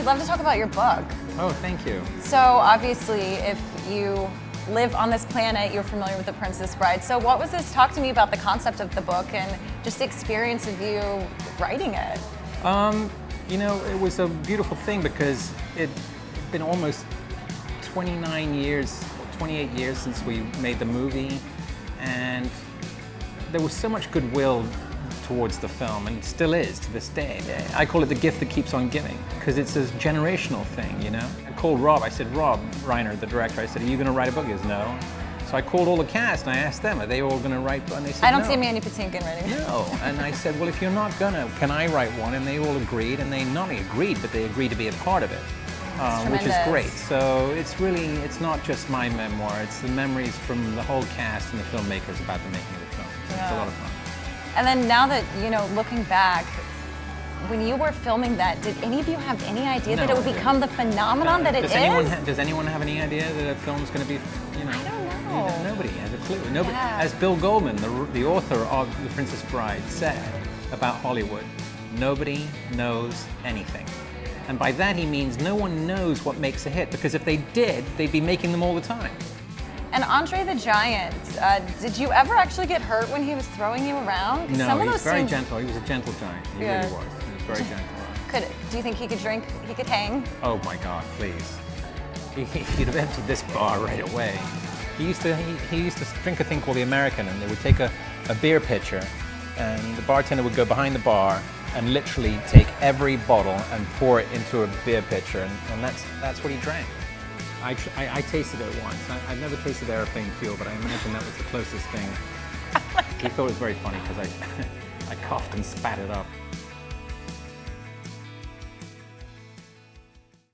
I'd love to talk about your book. Oh, thank you. So obviously, if you live on this planet, you're familiar with The Princess Bride. So what was this? Talk to me about the concept of the book and just the experience of you writing it. You know, it was a beautiful thing because it'd been almost 29 years, 28 years since we made the movie, and there was so much goodwill towards the film, and still is to this day. I call it the gift that keeps on giving, because it's a generational thing, you know? I called Rob, I said, Rob Reiner, the director, I said, are you gonna write a book? He goes, no. So I called all the cast and I asked them, are they all gonna write? And they said, I don't no. see Mandy Patinkin writing. No, and I said, well, if you're not gonna, can I write one? And they all agreed, and they not only agreed, but they agreed to be a part of it, which is great. So it's really, it's not just my memoir, it's the memories from the whole cast and the filmmakers about the making of the film. So it's a lot of fun. And then now that, you know, looking back, when you were filming that, did any of you have any idea that it would become the phenomenon that it is? Does anyone have any idea that a film's going to be, you know? I don't know. Nobody has a clue. Nobody, as Bill Goldman, the author of The Princess Bride, said about Hollywood, nobody knows anything. And by that he means no one knows what makes a hit, because if they did, they'd be making them all the time. And Andre the Giant, did you ever actually get hurt when he was throwing you around? No, he's very gentle. He was a gentle giant. He really was. He was very gentle. Do you think he could drink? He could hang? Oh my God, please. He'd have emptied this bar right away. He used to drink a thing called the American, and they would take a beer pitcher, and the bartender would go behind the bar and literally take every bottle and pour it into a beer pitcher, and that's what he drank. I tasted it once. I've never tasted airplane fuel, but I imagine that was the closest thing. He thought it was very funny because I coughed and spat it up.